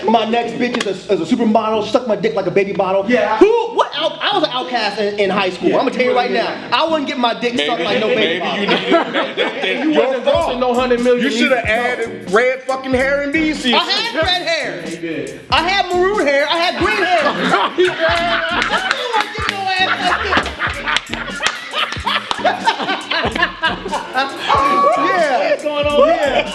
My next bitch is a supermodel, suck my dick like a baby bottle. Yeah. I was an outcast in high school. I'm gonna tell you right now. I wouldn't get my dick sucked like no baby bottle. You wasn't grossing no 100 million. You should have added red fucking hair and these. I had red hair. I had maroon hair. I had green hair. Yeah. What's going on? Yeah.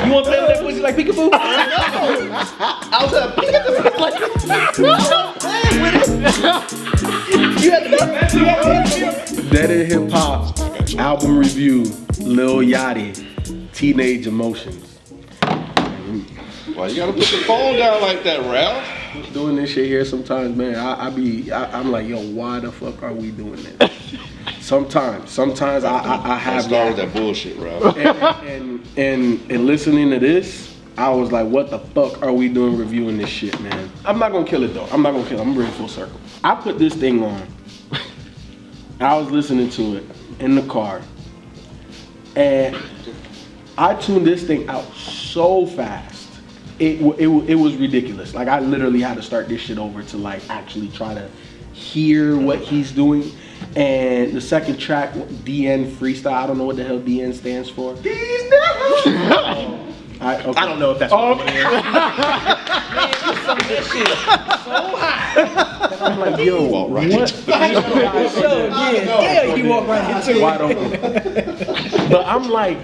You want to play with that pussy like peekaboo? I was a peekaboo like you had to Dead in Hip Hop album review. Lil Yachty, Teenage Emotions. Why you gotta put the phone down like that, Ralph? Doing this shit here sometimes, man. I'm like, yo, why the fuck are we doing this? Sometimes I have started that bullshit, Ralph. And listening to this, I was like, what the fuck are we doing reviewing this shit, man? I'm not gonna kill it though. I'm not gonna kill it. I'm bringing full circle. I put this thing on. I was listening to it in the car, and I tuned this thing out so fast. It was ridiculous. Like, I literally had to start this shit over to like actually try to hear what he's doing. And the second track, DN Freestyle, I don't know what the hell DN stands for. I don't know if that's what it is. Man, shit so high. I'm like, yo, what? Yeah, you walk right into it. Wide open. But I'm like,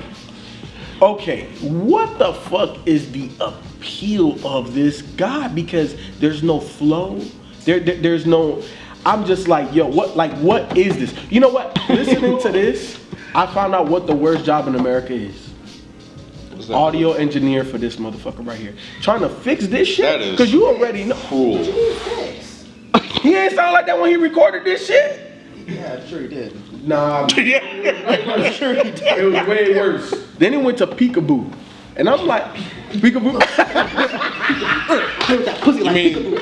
okay, what the fuck is the appeal of this guy? Because there's no flow. There's no. I'm just like, yo, what is this? You know what? Listening to this, I found out what the worst job in America is. Audio engineer for this motherfucker right here. Trying to fix this shit? Because you already know. Cruel. He ain't sound like that when he recorded this shit? Yeah, I'm sure he did. Nah, I'm sure he did. it was way worse. Then it went to peekaboo. And I'm like, peekaboo? Pussy like You mean the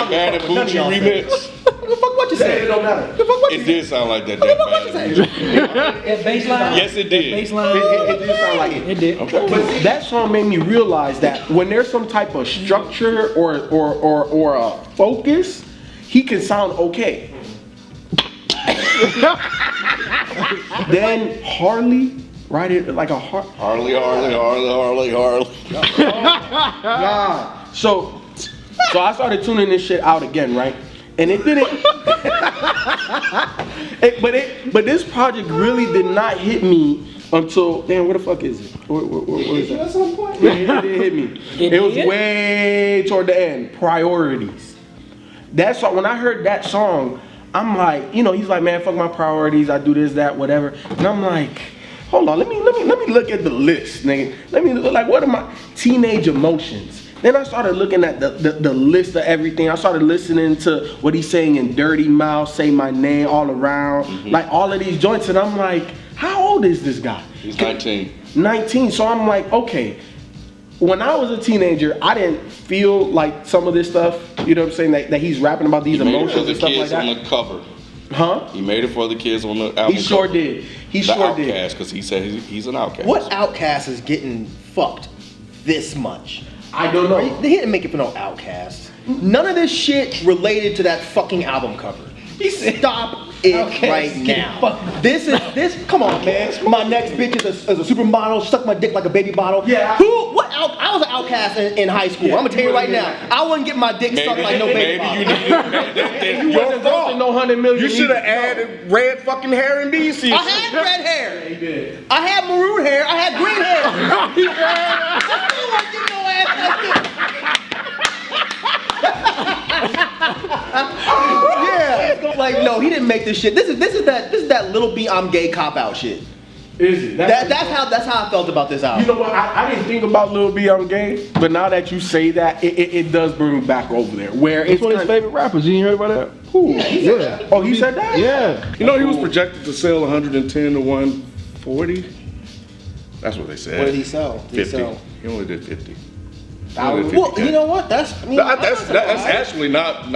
Bad and Bougie remix? What the fuck what you say? It don't matter. It did sound like that. Bad and Bougie. That bass line? Yes, it did. Bass line? It did sound like it. It did. Okay. But that song made me realize that when there's some type of structure or a focus, he can sound okay. Then Harley, right? It like a Harley. God. So I started tuning this shit out again, right? And it didn't. But this project really did not hit me until, damn, where the fuck is it? Where is that? At some point. Yeah, it didn't hit me. It was way toward the end. Priorities. That song. When I heard that song, I'm like, you know, he's like, man, fuck my priorities. I do this, that, whatever. And I'm like, hold on, let me look at the list, nigga. Let me look, like, what are my teenage emotions? Then I started looking at the list of everything. I started listening to what he's saying in Dirty Mouth, Say My Name, All Around, like all of these joints. And I'm like, how old is this guy? He's 19. 19. So I'm like, okay. When I was a teenager, I didn't feel like some of this stuff, you know what I'm saying, that he's rapping about these emotions and stuff like that. He made it for the kids on the cover. Huh? He made it for the kids on the album. He sure cover. did. He the sure did. Outcast, because he said he's an outcast. What outcast is getting fucked this much? I don't know. He didn't make it for no outcast. None of this shit related to that fucking album cover. Stop it right now. This, come on, man. My next bitch is a supermodel, suck my dick like a baby bottle. Yeah. I was an outcast in high school. I'm gonna tell you right now. I wouldn't get my dick sucked like no baby bottle. You wasn't grossing no 100 million. You should have added red fucking hair and these. I had red hair. Yeah, you did. I had maroon hair. I had green hair. I still wouldn't get no ass like this. Yeah, like no, he didn't make this shit. This is that Lil B I'm gay cop out shit. Is it? That's how I felt about this album. You know what? I didn't think about Lil B I'm gay, but now that you say that, it does bring me back over there. Where it's one of his favorite rappers. You ain't heard about that? Who? Yeah. Oh, he said that? Yeah. You know, he was projected to sell 110 to 140. That's what they said. What did he sell? 50. He only did 50. Well, you know what? That's actually not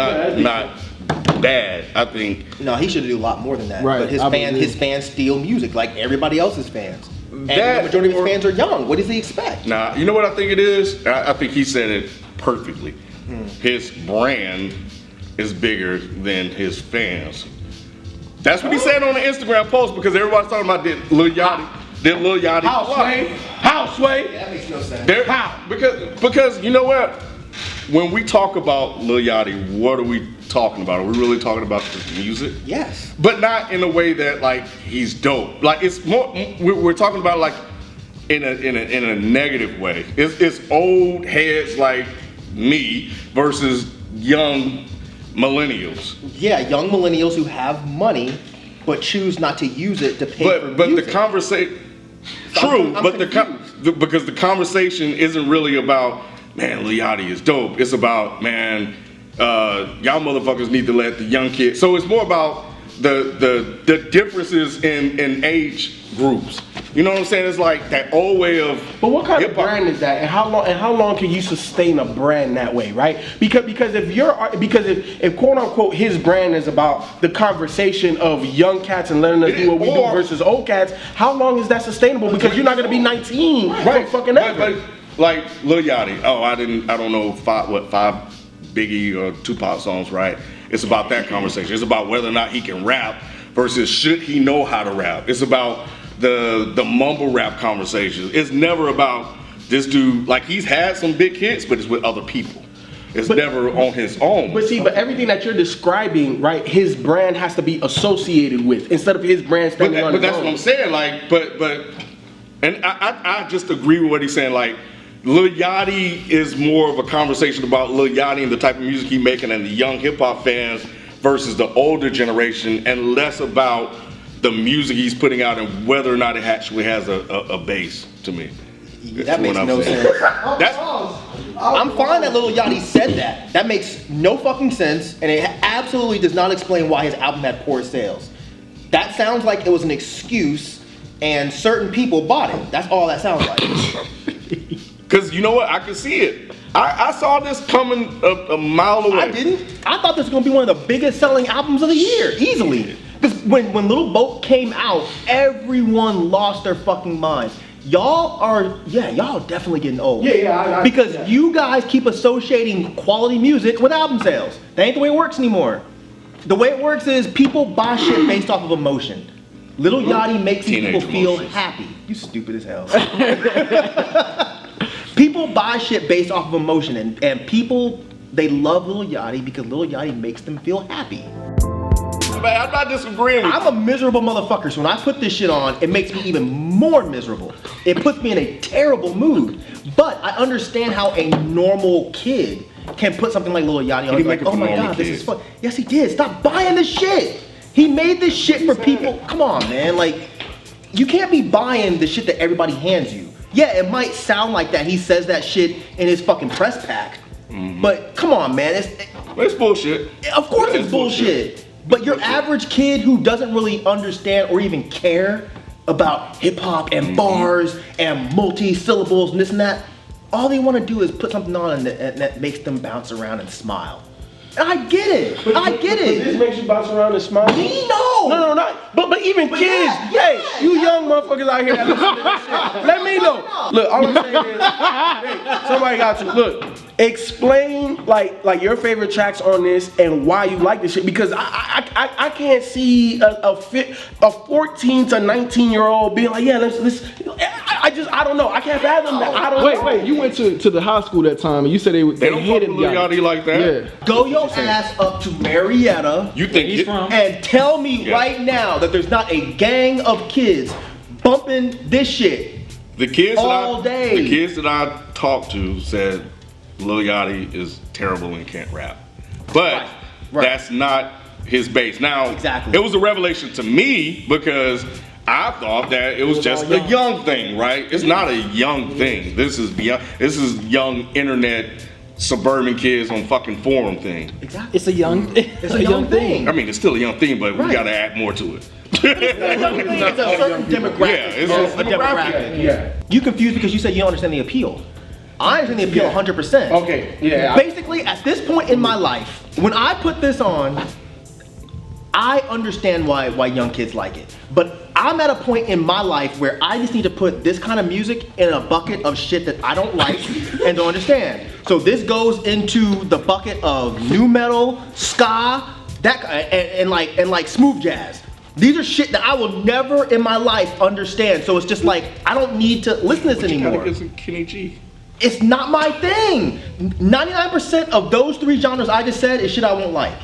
bad. I think. No, he should do a lot more than that. Right, But his fans steal music like everybody else's fans. And the majority of his fans are young. What does he expect? Nah, you know what I think it is? I think he said it perfectly. His brand is bigger than his fans. That's what he said on the Instagram post because everybody's talking about did Lil Yachty How, Sway? How, Sway? That makes no sense. How? Because you know what? When we talk about Lil Yachty, what are we talking about? Are we really talking about his music? Yes. But not in a way that like he's dope. Like it's more we're talking about like in a negative way. It's old heads like me versus young millennials. Yeah, young millennials who have money but choose not to use it to pay for But music. the conversation, I'm but confused. because the conversation isn't really about man, Lil Yachty is dope. It's about man, y'all motherfuckers need to let the young kids. So it's more about the differences in age groups. You know what I'm saying? It's like that old way of. But what kind of hip-hop. brand is that, and how long can you sustain a brand that way, right? Because if quote unquote his brand is about the conversation of young cats and letting us do what we do versus old cats, how long is that sustainable? Because you're not gonna be 19 Right. fucking ever. But like Lil Yachty, I don't know five Biggie or Tupac songs, right? It's about that conversation. It's about whether or not he can rap versus should he know how to rap. It's about the mumble rap conversations. It's never about this dude, like he's had some big hits, but it's with other people. It's never on his own. But everything that you're describing, right, his brand has to be associated with instead of his brand standing on But its that's own. what I'm saying. Like, and I just agree with what he's saying. Like, Lil Yachty is more of a conversation about Lil Yachty and the type of music he's making and the young hip hop fans versus the older generation, and less about the music he's putting out and whether or not it actually has a base. To me, That makes no sense. I'm fine that Lil Yachty said that. That makes no fucking sense, and it absolutely does not explain why his album had poor sales. That sounds like it was an excuse, and certain people bought it. That's all that sounds like. because you know what, I can see it. I saw this coming a mile away. I didn't. I thought this was gonna be one of the biggest selling albums of the year, easily. Because when Lil Boat came out, everyone lost their fucking minds. Y'all definitely getting old. Because you guys keep associating quality music with album sales. That ain't the way it works anymore. The way it works is people buy shit based off of emotion. Lil Yachty makes people feel happy. You stupid as hell. People buy shit based off of emotion, and people, they love Lil Yachty because Lil Yachty makes them feel happy. I'm not disagreeing with you. I'm a miserable motherfucker, so when I put this shit on, it makes me even more miserable. It puts me in a terrible mood. But I understand how a normal kid can put something like Lil Yachty on and be like, oh my god, this is fun. Yes, he did. Stop buying this shit. He made this shit for people. Come on, man. Like, you can't be buying the shit that everybody hands you. Yeah, it might sound like that. He says that shit in his fucking press pack. But come on, man. It's bullshit. Of course it's bullshit. But your average kid who doesn't really understand or even care about hip hop and bars and multi-syllables and this and that, all they want to do is put something on and that makes them bounce around and smile. And I get it. I get it. This makes you bounce around and smile. Me, no. No, not. But even kids. Hey, you young motherfuckers out here that listen to this shit. Let me know. Look, all I'm saying is, hey, somebody got to look. Explain like your favorite tracks on this and why you like this shit, because I can't see a 14 to 19-year-old being like, yeah, let's. I don't know. I can't fathom that. I don't know. Wait, you went to the high school that time and you said they They don't fuck hated with Lil Yachty like that. Yeah. Go your ass up to Marietta. You think He's from? And tell me right now that there's not a gang of kids bumping this shit. the kids all day? The kids that I talked to said Lil Yachty is terrible and can't rap, but Right. that's not his base. Now, Exactly. it was a revelation to me because I thought that it was just a young thing, right? It's not a young thing. This is beyond. This is young internet suburban kids on fucking forum thing. Exactly. It's a young, It's a young thing. I mean, it's still a young thing, but we Right. gotta add more to it. It's a certain demographic. Yeah, it's a demographic. Yeah. You confused because you said you don't understand the appeal. I understand the appeal 100%. Okay. Yeah. Basically, at this point in my life, when I put this on, I understand why young kids like it. But I'm at a point in my life where I just need to put this kind of music in a bucket of shit that I don't like and don't understand. So this goes into the bucket of new metal, ska, and like smooth jazz. These are shit that I will never in my life understand. So it's just like I don't need to listen to this anymore. You gotta get some Kenny G. It's not my thing. 99% of those three genres I just said is shit I won't like.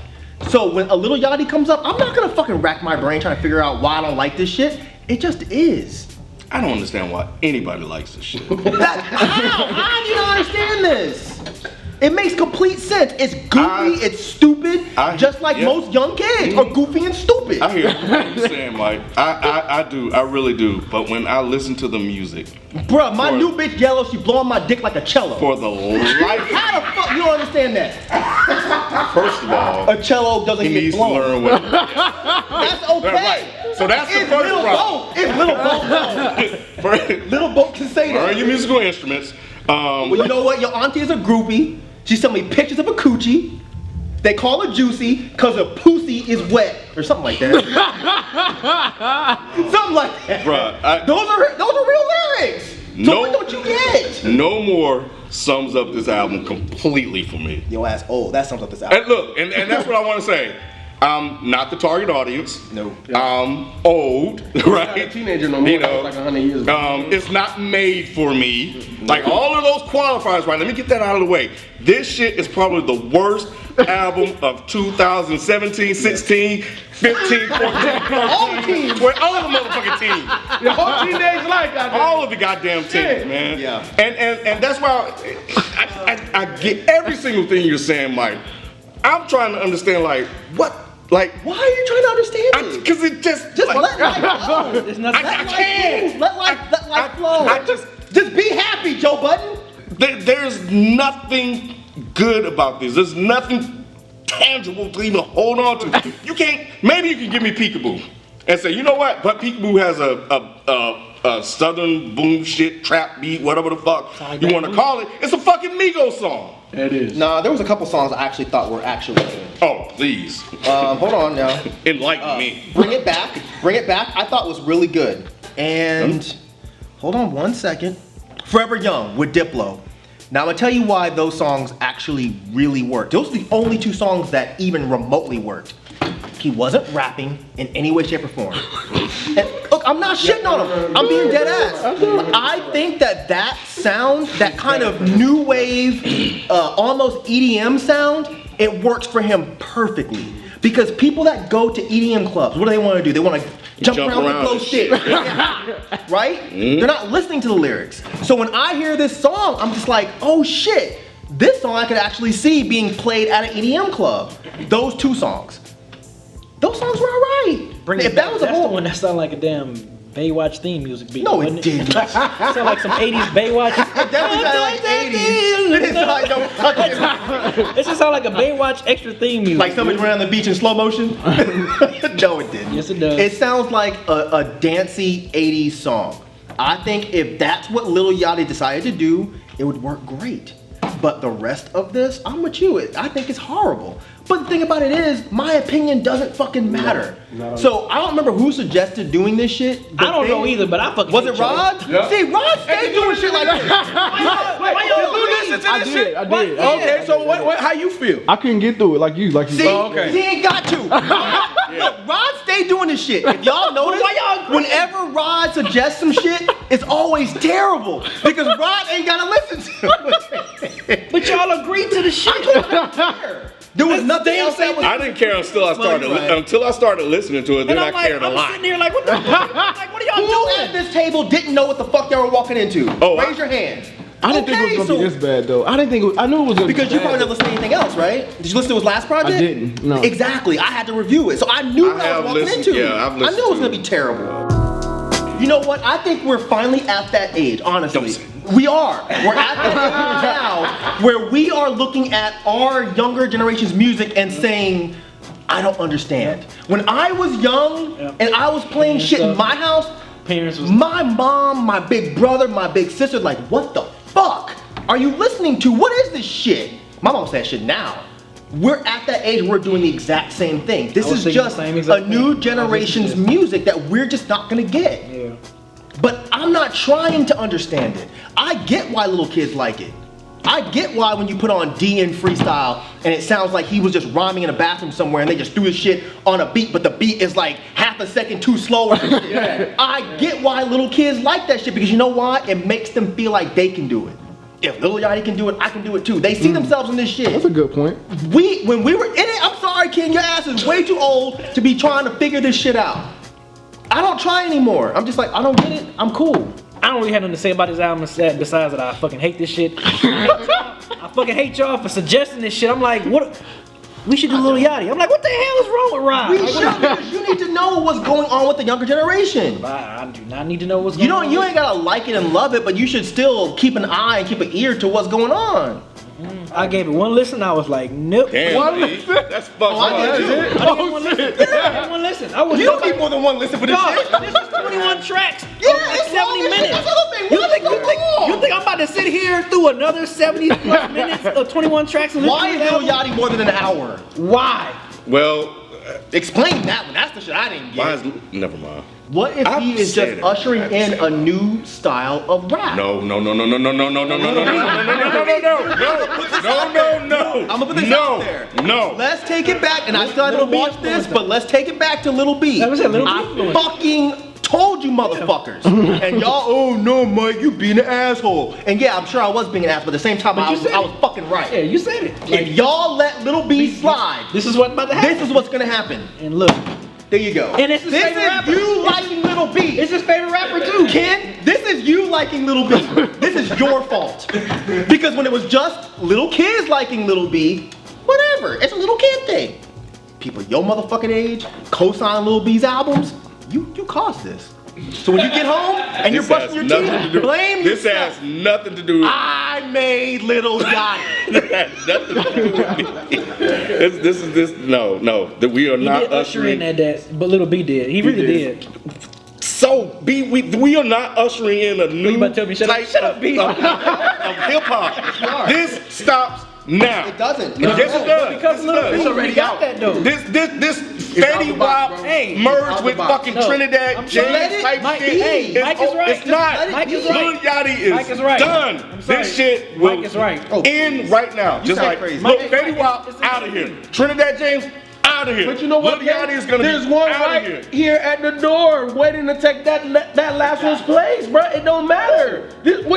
So when a Lil Yachty comes up, I'm not gonna fucking rack my brain trying to figure out why I don't like this shit. It just is. I don't understand why anybody likes this shit. How do you not understand this? It makes complete sense. It's goofy, it's stupid, just like most young kids are goofy and stupid. I hear what you're saying, Mike. I do, I really do. But when I listen to the music, bruh, my new bitch yellow, she blowing my dick like a cello. For the life. How the fuck you don't understand that? First of all, a cello doesn't he get needs blown. to learn what. That's okay. Right. So that's the It's first Lil problem. Boat. It's Lil Boat. Lil Boat can say that. Learn your musical instruments. Well, you know what? Your auntie is a groupie. She sent me pictures of a coochie. They call her juicy because her pussy is wet or something like that. Something like that. Bruh, those are real lyrics. So what don't you get? No More sums up this album completely for me. Yo ass old. That sums up this album. And look, and that's what I want to say. I'm not the target audience. No. I'm old, right? I'm not a teenager no more. You know, like 100 years ago. it's not made for me. Like all of those qualifiers, right? Let me get that out of the way. This shit is probably the worst album of 2017, 16, 15, 14, 13, all the motherfucking teams. The whole teenage life, goddamn. All of the goddamn teams, man. Yeah. And that's why I get every single thing you're saying, Mike. I'm trying to understand, like, what? Like, why are you trying to understand it? Because it just let life flow. I can't. Let life flow. Just be happy, Joe Budden. There's nothing good about this. There's nothing tangible to even hold on to. You can't. Maybe you can give me Peekaboo and say, you know what? But Peekaboo has a southern boom shit, trap beat, whatever the fuck you want to call it. It's a fucking Migos song. It is. Nah, there was a couple songs I actually thought were actually good. Oh, please. Hold on now. Enlighten me. Bring It Back. Bring It Back. I thought was really good. And hold on one second. Forever Young with Diplo. Now I'm gonna tell you why those songs actually really worked. Those are the only two songs that even remotely worked. He wasn't rapping in any way, shape, or form. And look, I'm not shitting on him. I'm being dead ass. I think that sound, that kind of new wave, almost EDM sound, it works for him perfectly. Because people that go to EDM clubs, what do they want to do? They want to jump around with close shit. Right? Mm-hmm. They're not listening to the lyrics. So when I hear this song, I'm just like, oh shit. This song I could actually see being played at an EDM club. Those two songs. Those songs were alright. If that was that's the one that sounded like a damn Baywatch theme music beat. No, it didn't. Sound like some 80s Baywatch. It definitely sounded like 80s. It's like no fucking. It just sound like a Baywatch extra theme music. Like somebody ran on the beach in slow motion? No, it didn't. Yes, it does. It sounds like a dancey 80s song. I think if that's what Lil Yachty decided to do, it would work great. But the rest of this, I'm with you. I think it's horrible. But the thing about it is, my opinion doesn't fucking matter. So I don't remember who suggested doing this shit. I don't know either, but I fucking Was it Rod? Yeah. See, Rod stayed doing shit like this. Why you listen to this shit? I did. Okay, so what? How you feel? I couldn't get through it like you. See, okay. he ain't got to. Look, Rod stayed doing this shit. If y'all notice, whenever Rod suggests some shit, it's always terrible. Because Rod ain't gotta listen to it. But y'all agreed to the shit. There was nothing else that was. I didn't care until I started listening to it. Then I cared a lot. I'm sitting here like, what the fuck? Like, what are y'all Who doing? at this table didn't know what the fuck y'all were walking into? Oh, raise your hand. I didn't think it was gonna be this bad though. I didn't think it was, I knew it was gonna Because be you bad. probably never listened to anything else, right? Did you listen to his last project? I didn't, no. Exactly. I had to review it. So I knew what I was walking into. Yeah, I've I listened knew it was to gonna be terrible. You know what? I think we're finally at that age, honestly. We are. We're at the age now where we are looking at our younger generation's music and saying, I don't understand. When I was young and I was playing shit in my house, my mom, my big brother, my big sister, like, what the fuck are you listening to? What is this shit? My mom said shit now. We're at that age where we're doing the exact same thing. This is just a new generation's music that we're just not gonna get. Yeah. But I'm not trying to understand it. I get why little kids like it. I get why when you put on D in freestyle and it sounds like he was just rhyming in a bathroom somewhere and they just threw his shit on a beat, but the beat is like half a second too slow. I get why little kids like that shit, because you know why? It makes them feel like they can do it. If Lil Yachty can do it, I can do it too. They see themselves in this shit. That's a good point. When we were in it, I'm sorry, Ken, your ass is way too old to be trying to figure this shit out. I don't try anymore. I'm just like, I don't get it. I'm cool. I don't really have nothing to say about this album besides that I fucking hate this shit. I fucking hate y'all for suggesting this shit. I'm like, what? We should do Lil Yachty. I'm like, what the hell is wrong with Rob? We should, because you need to know what's going on with the younger generation. I do not need to know what's going on. You ain't gotta like it and love it, but you should still keep an eye and keep an ear to what's going on. I gave it one listen. I was like, nope. Damn, that's fucked up. I did too. I gave one listen. Yeah, one listen. I was You don't need more than one listen for this shit. This is 21 tracks. Yeah, like it's 70 long as shit. minutes. That's what I'm saying. You What think is going on? you think I'm about to sit here through another 70 plus minutes of 21 tracks? And Why listen is to Lil the album? Yachty more than an hour? Why? Well, Explain that one. That's the shit I didn't why get. is never mind. What if he is said just it. ushering in a new style of rap? No. I'm gonna put this out there. No. Let's take it back, and I still haven't watched this, but let's take it back to Lil B. That was it, Lil B I influence. fucking told you motherfuckers. And y'all, oh no, Mike, you being an asshole. And yeah, I'm sure I was being an asshole, but at the same time, I was fucking right. Yeah, you said it. If y'all let Lil B slide, This is what's about to happen. this is what's gonna happen. And look, There you go. And it's his this favorite is rapper. you liking Lil B. it's his favorite rapper too. Ken, this is you liking Lil B. This is your fault. Because when it was just little kids liking Lil B, whatever, it's a little kid thing. People your motherfucking age co-sign Lil B's albums, you caused this. So when you get home and you're brushing your teeth, blame This yourself. has nothing to do with I made Lil Yachty. This has nothing to do with me. No. That we are He not did usher in that, but Lil B did. He really did. So we are not ushering in a new You about to tell me, shut up, type shut up, B. of hip hop. This stops now. It doesn't. Yes, it does. Because Yes, it Lil does. B already got that though. This Fetty the box, Wap bro. Hey, merged out the with box. fucking No, Trinidad I'm James sorry. type Mike shit. is- It's- Mike is right. It's not. Mike is Lil right. Yachty is Mike is right. done. I'm sorry. This shit will Mike is right. end right now. Just sound like crazy. look, Mike- Fetty Wap it's- out of here. Trinidad James out of here. But you know what? Lil Yachty is gonna There's be one out right of here. here at the door waiting to take that last one's place, bro. It don't matter. I don't know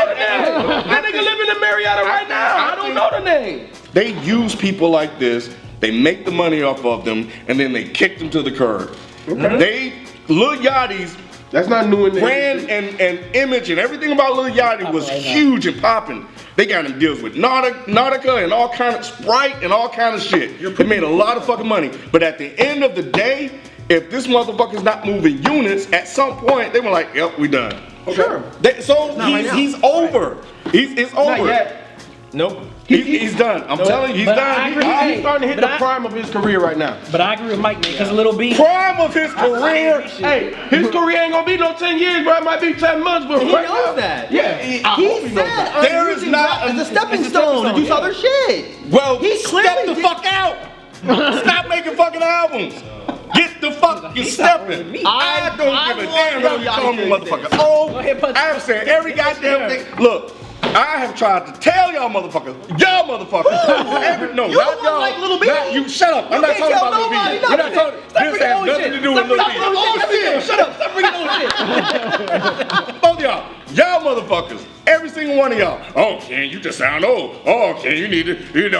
the name. That nigga living in Marietta right now. I don't know the name. They use people like this. They make the money off of them, and then they kick them to the curb. Lil Yachty's That's not new in the brand and image and everything about Lil Yachty was huge and popping. They got him deals with Nautica and all kind of Sprite and all kind of shit. They made a lot of fucking money. But at the end of the day, if this motherfucker's not moving units, at some point they were like, "Yep, we done." Sure. He's over. It's over. Not yet. Nope. He's done. I'm telling you, he's But I done. agree. He's starting to hit the prime of his career right now. But I agree with Mike, man, because Lil B. Prime of his career. Hey, his career ain't gonna be no 10 years, bro. It might be 10 months, but He right knows now, that. Yeah, He I hope he knows said that. I'm There is using not rap as a stepping it's a stepping stone to do stone, other shit. Well, He step clearly the did- fuck out. Stop making fucking albums. Get the fuck, you're stepping. I don't give a damn Lil what you Yachty call me, to motherfucker. exist. Oh, Go ahead, punch. I've said every goddamn thing. Look, I have tried to tell y'all motherfuckers, not You y'all. don't like Lil B. Not you. Shut up. I'm You not can't talking tell about Lil B. nobody We're not nothing. talking. This has nothing to do with Lil B. Shut up. Stop bringing on shit. Both y'all motherfuckers, every single one of y'all. Oh, Ken, you just sound old. Oh, Ken, you need to,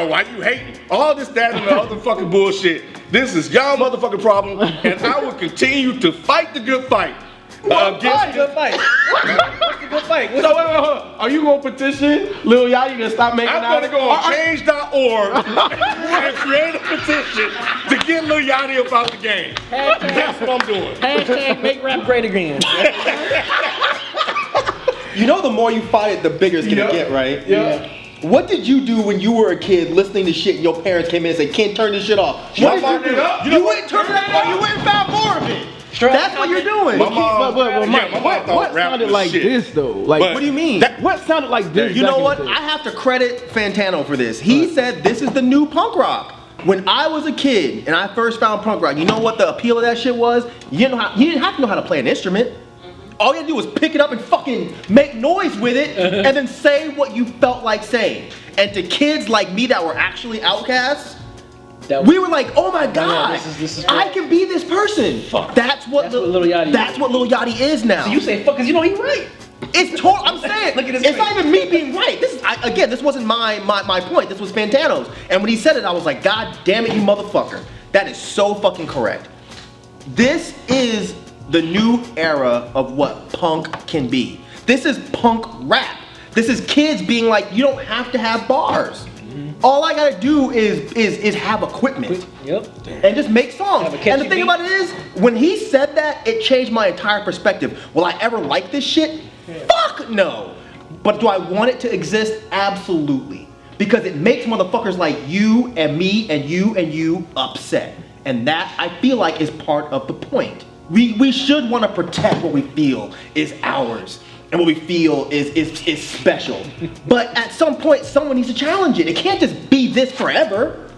why you hating? All this, that, and the other fucking bullshit. This is y'all motherfucking problem, and I will continue to fight the good fight. What's the good fight? What's the good fight? So wait, hold on. Are you gonna petition Lil Yachty to stop making I'm gonna go on Are- change.org and create a petition to get Lil Yachty up out the game. That's what I'm doing. Hashtag make rap great again. You know, the more you fight it, the bigger it's gonna get, right? Yeah. What did you do when you were a kid listening to shit and your parents came in and said, "Can't turn this shit off"? What did you do? You went and turned it up, or you went and found more of it. That's what you're doing. My mom, But Mike, my mom thought what rap sounded was like shit. this though? Like, But What do you mean? what sounded like this? You back know in what? the day? I have to credit Fantano for this. He said this is the new punk rock. When I was a kid and I first found punk rock, you know what the appeal of that shit was? You didn't have to know how to play an instrument. All you had to do was pick it up and fucking make noise with it and then say what you felt like saying. And to kids like me that were actually outcasts, we were like, oh my God, this is I can be this person. Fuck. That's what Lil Yachty That's is. what Lil Yachty is now. So you say fuck because you know he right. It's total. I'm saying, Look at his it's face. not even me being right. This is again. This wasn't my point. This was Fantano's. And when he said it, I was like, God damn it, you motherfucker. That is so fucking correct. This is the new era of what punk can be. This is punk rap. This is kids being like, you don't have to have bars. All I gotta do is have equipment. Yep. And just make songs. Have a catchy And the thing beat. about it is, when he said that, it changed my entire perspective. Will I ever like this shit? Fuck no. But do I want it to exist? Absolutely. Because it makes motherfuckers like you and me and you upset. And that, I feel like, is part of the point. We should want to protect what we feel is ours. And what we feel is special. But at some point, someone needs to challenge it. It can't just be this forever.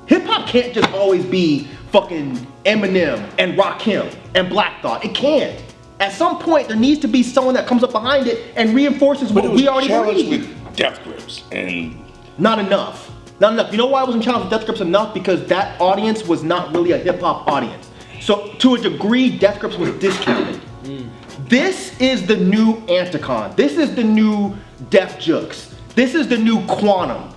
Hip hop can't just always be fucking Eminem and Rakim and Black Thought. It can't. At some point, there needs to be someone that comes up behind it and reinforces But what it was we already challenged believe. with Death Grips and Not enough. Not enough. You know why I wasn't challenged with Death Grips enough? Because that audience was not really a hip hop audience. So to a degree, Death Grips was discounted. This is the new Anticon. This is the new Def Jux. This is the new Quantum.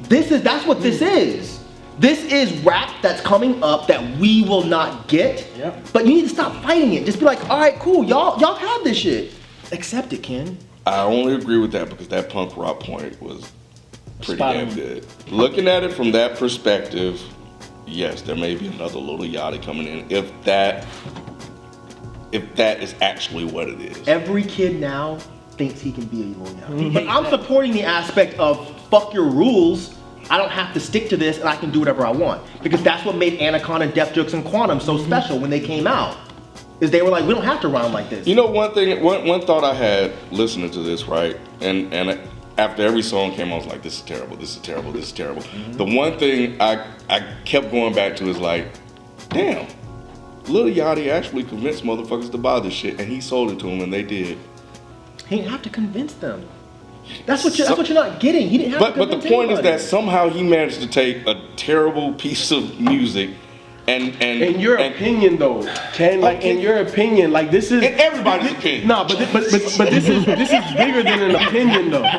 That's what this is. This is rap that's coming up that we will not get. Yep. But you need to stop fighting it. Just be like, all right, cool, y'all have this shit. Accept it, Ken. I only agree with that because that punk rock point was pretty Spot damn on. good. Looking at it from that perspective, yes, there may be another Lil Yachty coming in if that is actually what it is. Every kid now thinks he can be a Lil Yachty. But I'm supporting the aspect of fuck your rules. I don't have to stick to this and I can do whatever I want. Because that's what made Anaconda, Def Jux, and Quantum so special when they came out. Is they were like, we don't have to rhyme like this. You know, one thought I had listening to this, right? And after every song came, I was like, this is terrible, this is terrible, this is terrible. The one thing I kept going back to is like, damn, Lil Yachty actually convinced motherfuckers to buy this shit, and he sold it to them, and they did. He didn't have to convince them. That's what you're not getting. He didn't have to But convince the point is anybody. that somehow he managed to take a terrible piece of music and In your opinion, though, Ken, like in your opinion, like this is in everybody's opinion. No, but this is bigger than an opinion, though.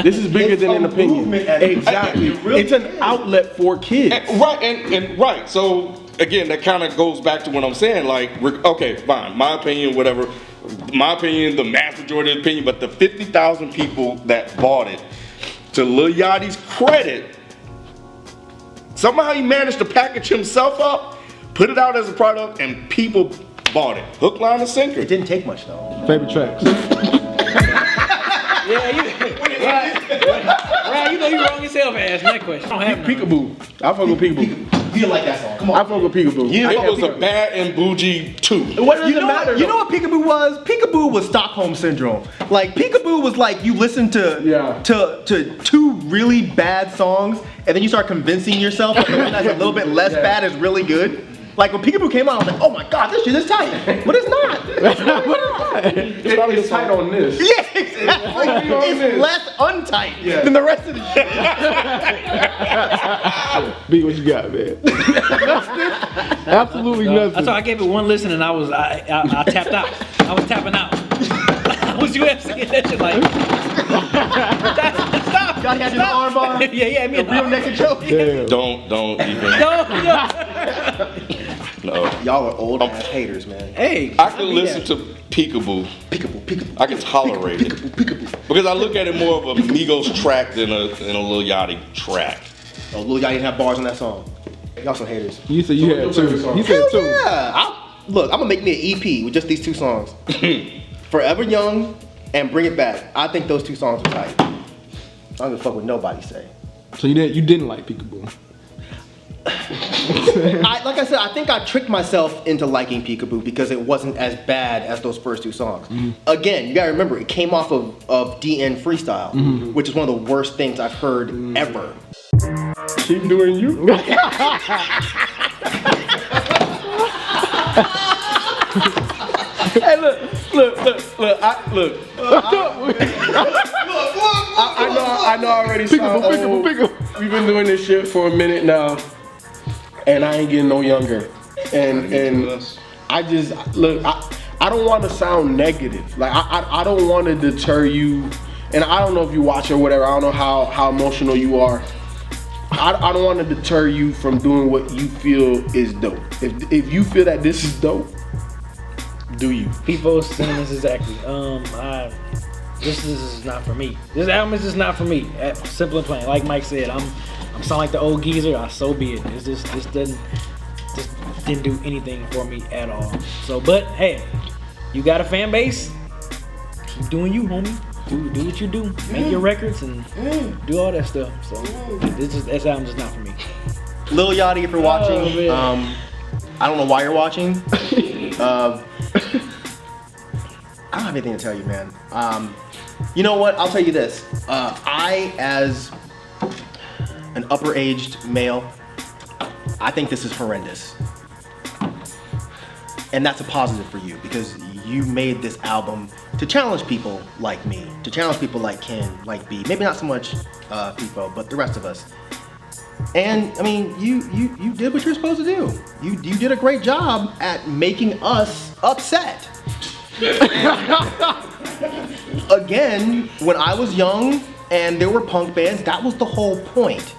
This is bigger than an opinion. movement at- Exactly. It really It's an is. outlet for kids. Right. So again, that kind of goes back to what I'm saying. Like, okay, fine, my opinion, whatever. My opinion, the mass majority of the opinion, but the 50,000 people that bought it, to Lil Yachty's credit, somehow he managed to package himself up, put it out as a product, and people bought it. Hook, line, and sinker. It didn't take much though. Favorite tracks. Right, you know you wrong yourself for asking that question. I don't have none. Peekaboo. I fuck with Peekaboo. You didn't like that song. Come I on. fuck with Peekaboo. It was a bad and bougie 2. What does You it know, matter? you know what Peekaboo was? Peekaboo was Stockholm Syndrome. Like Peekaboo was like you listen to two really bad songs and then you start convincing yourself that the one that's a little bit less bad is really good. Like when Peekaboo came out, I was like, oh my god, this shit is tight. But it's not. It's tight on this. Yeah, exactly. It's less untight than the rest of the shit. B, what you got, man? Absolutely nothing. That's why I gave it one listen and I tapped out. I was tapping out. I was UFC that shit like. Stop. Y'all had your arm bar? Yeah, me and Real naked joke. Damn. Don't even. No. Y'all are old ass haters, man. Hey, I can listen to Peekaboo. Peekaboo. I can tolerate it. Peekaboo. Because I look at it more of a Migos track than a Lil Yachty track. Oh, Lil Yachty didn't have bars on that song. Y'all some haters. You said you had two. You said Hell two. yeah. Look, I'm gonna make me an EP with just these two songs. Forever Young and Bring It Back. I think those two songs are tight. I don't give a fuck what nobody say. So you didn't like Peekaboo. like I said, I think I tricked myself into liking Peekaboo because it wasn't as bad as those first 2 songs. Again, you gotta remember, it came off of DN Freestyle, which is one of the worst things I've heard ever. Keep doing you. Hey, look. I know I already sound old. We've been doing this shit for a minute now, and I ain't getting no younger. And I just look. I don't want to sound negative. Like I don't want to deter you. And I don't know if you watch or whatever. I don't know how emotional you are. I don't want to deter you from doing what you feel is dope. If you feel that this is dope, do you? People's sentiments exactly. This is not for me. This album is just not for me. Simple and plain. Like Mike said, I'm sound like the old geezer. So be it. This didn't do anything for me at all. So, but hey, you got a fan base. Keep doing you, homie. Do what you do. Make your records and do all that stuff. So this album is not for me. Lil Yachty, if you're watching, I don't know why you're watching. I don't have anything to tell you, man. You know what? I'll tell you this. I, as an upper-aged male, I think this is horrendous. And that's a positive for you because you made this album to challenge people like me, to challenge people like Ken, like B. Maybe not so much FIFO, but the rest of us. And I mean, you did what you're supposed to do. You did a great job at making us upset. Again, when I was young and there were punk bands, that was the whole point,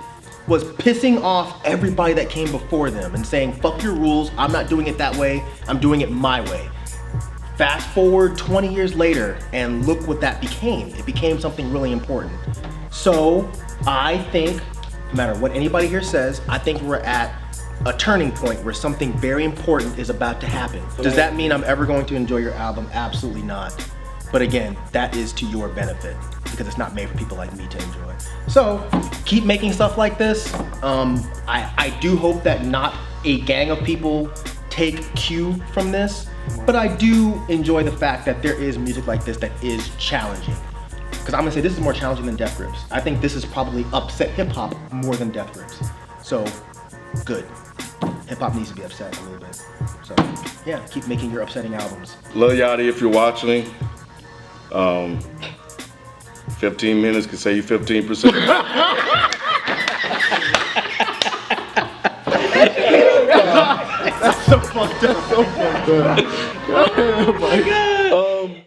was pissing off everybody that came before them and saying, fuck your rules, I'm not doing it that way, I'm doing it my way. Fast forward 20 years later and look what that became. It became something really important. So I think, no matter what anybody here says, I think we're at a turning point where something very important is about to happen. Does that mean I'm ever going to enjoy your album? Absolutely not. But again, that is to your benefit because it's not made for people like me to enjoy. So keep making stuff like this. I do hope that not a gang of people take cue from this, but I do enjoy the fact that there is music like this that is challenging. Because I'm gonna say this is more challenging than Death Grips. I think this is probably upset hip hop more than Death Grips. So good. Hip hop needs to be upset a little bit. So yeah, keep making your upsetting albums. Lil Yachty, if you're watching, 15 minutes can save you 15%. That's so fucked up. So fucked up. Oh my God.